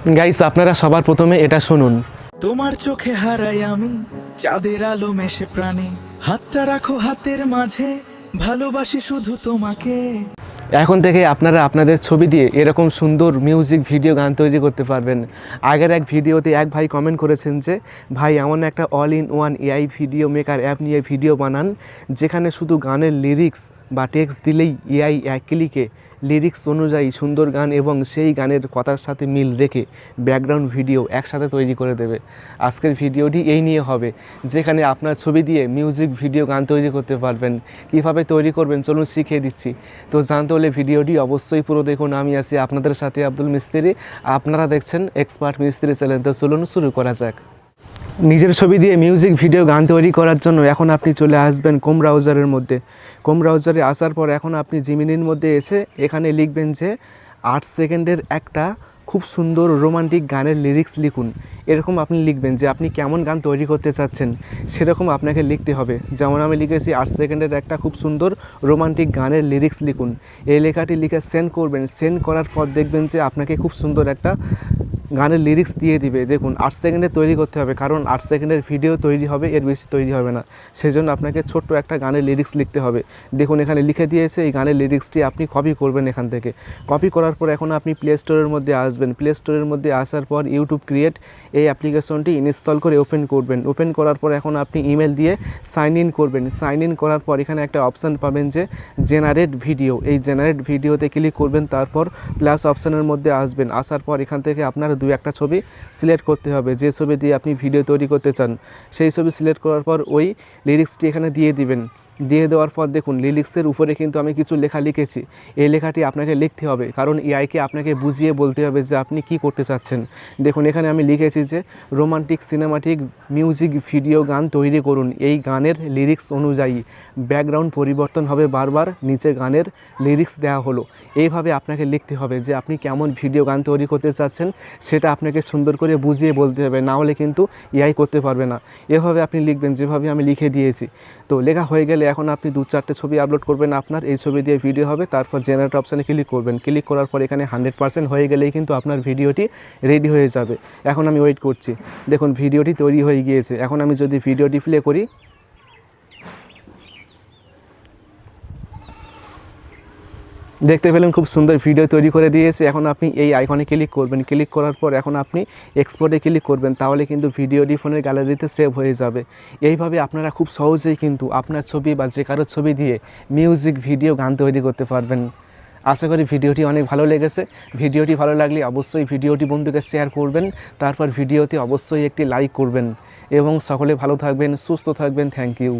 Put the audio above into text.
Guys, আপনারা সবার প্রথমে এটা শুনুন। তোমার চোখে হারাই আমি চাঁদের আলো মেশে প্রাণে, হাতটা রাখো হাতের মাঝে, ভালোবাসি শুধু তোমাকে। এখন থেকে আপনারা আপনাদের ছবি দিয়ে এরকম সুন্দর মিউজিক ভিডিও গান তৈরি করতে পারবেন। আগের এক ভিডিওতে এক ভাই কমেন্ট করেছেন যে ভাই এমন একটা all in one AI video maker app নিয়ে ভিডিও বানান যেখানে শুধু গানের লিরিক্স বা টেক্সট দিলেই এআই এক ক্লিকে লিরিক্স অনুযায়ী সুন্দর গান এবং সেই গানের কথার সাথে মিল রেখে ব্যাকগ্রাউন্ড ভিডিও একসাথে তৈরি করে দেবে। আজকের ভিডিওটি এই নিয়ে হবে, যেখানে আপনার ছবি দিয়ে মিউজিক ভিডিও গান তৈরি করতে পারবেন। কীভাবে তৈরি করবেন চলুন শিখিয়ে দিচ্ছি। তো জানতে হলে ভিডিওটি অবশ্যই পুরো দেখুন। আমি আছি আপনাদের সাথে আব্দুল মিস্ত্রি, আপনারা দেখছেন এক্সপার্ট মিস্ত্রি চ্যানেল। তো চলুন শুরু করা যাক। নিজের ছবি দিয়ে মিউজিক ভিডিও গান তৈরি করার জন্য এখন আপনি চলে আসবেন ক্রোম ব্রাউজারের মধ্যে। ক্রোম ব্রাউজারে আসার পর এখন আপনি জিমিনির মধ্যে এসে এখানে লিখবেন যে 8 সেকেন্ডের একটা খুব সুন্দর রোমান্টিক গানের লিরিক্স লিখুন। এরকম আপনি লিখবেন যে আপনি কেমন গান তৈরি করতে চাচ্ছেন, সেরকম আপনাকে লিখতে হবে। যেমন আমি লিখেছি 8 সেকেন্ডের একটা খুব সুন্দর রোমান্টিক গানের লিরিক্স লিখুন। এই লেখাটি লিখে সেন্ড করবেন। সেন্ড করার পর দেখবেন যে আপনাকে খুব সুন্দর একটা গানের লিরিক্স দিয়ে দিবে। দেখুন 8 সেকেন্ডে তৈরি করতে হবে, কারণ 8 সেকেন্ডের ভিডিও তৈরি হবে, এর বেশি তৈরি হবে না। সেজন্য আপনাকে ছোট্ট একটা গানের লিরিক্স লিখতে হবে। দেখুন এখানে লিখে দিয়েছে। এই গানের লিরিক্সটি আপনি কপি করবেন এখান থেকে। কপি করার পর এখন আপনি প্লে স্টোরের মধ্যে আসবেন। প্লে স্টোরের মধ্যে আসার পর ইউটিউব ক্রিয়েট এই অ্যাপ্লিকেশনটি ইনস্টল করে ওপেন করবেন। ওপেন করার পর এখন আপনি ইমেল দিয়ে সাইন ইন করবেন। সাইন ইন করার পর এখানে একটা অপশান পাবেন যে জেনারেট ভিডিও। এই জেনারেট ভিডিওতে ক্লিক করবেন, তারপর প্লাস অপশানের মধ্যে আসবেন। আসার পর এখান থেকে আপনার দু একটা ছবি সিলেক্ট করতে হবে। যে ছবি দিয়ে আপনি ভিডিও তৈরি করতে চান সেই ছবি সিলেক্ট করার পর ওই লিরিক্সটি এখানে দিয়ে দিবেন। দিয়ে দেওয়ার পর দেখুন লিরিক্সের উপরে কিন্তু আমি কিছু লেখা লিখেছি। এই লেখাটি আপনাকে লিখতে হবে, কারণ এআইকে আপনাকে বুঝিয়ে বলতে হবে যে আপনি কি করতে চাচ্ছেন। দেখুন এখানে আমি লিখেছি যে রোমান্টিক সিনেমাটিক মিউজিক ভিডিও গান তৈরি করুন। এই গানের লিরিক্স অনুযায়ী ব্যাকগ্রাউন্ড পরিবর্তন হবে বারবার, নিচে গানের লিরিক্স দেওয়া হলো। এইভাবে আপনাকে লিখতে হবে যে আপনি কেমন ভিডিও গান তৈরি করতে চাচ্ছেন, সেটা আপনাকে সুন্দর করে বুঝিয়ে বলতে হবে, না হলে কিন্তু এআই করতে পারবে না। এভাবে আপনি লিখবেন যেভাবে আমি লিখে দিয়েছি। তো লেখা হয়ে গেলে এখন আপনি 2-4টে ছবি আপলোড করবেন আপনার। এই ছবি দিয়ে ভিডিও হবে, তারপর জেনারেট অপশানে ক্লিক করবেন। ক্লিক করার পর এখানে 100% হয়ে গেলেই কিন্তু আপনার ভিডিওটি রেডি হয়ে যাবে। এখন আমি ওয়েট করছি। দেখুন ভিডিওটি তৈরি হয়ে গিয়েছে। এখন আমি যদি ভিডিওটি প্লে করি, দেখতে পেলেন খুব সুন্দর ভিডিও তৈরি করে দিয়েছে। এখন আপনি এই আইকনে ক্লিক করবেন। ক্লিক করার পর এখন আপনি এক্সপোর্টে ক্লিক করবেন, তাহলে কিন্তু ভিডিওটি ফোনের গ্যালারিতে সেভ হয়ে যাবে। এইভাবে আপনারা খুব সহজেই কিন্তু আপনার ছবি বা যে কারোর ছবি দিয়ে মিউজিক ভিডিও গান তৈরি করতে পারবেন। আশা করি ভিডিওটি অনেক ভালো লেগেছে। ভিডিওটি ভালো লাগলে অবশ্যই ভিডিওটি বন্ধুকে শেয়ার করবেন, তারপর ভিডিওতে অবশ্যই একটি লাইক করবেন এবং সকলে ভালো থাকবেন, সুস্থ থাকবেন। Thank you.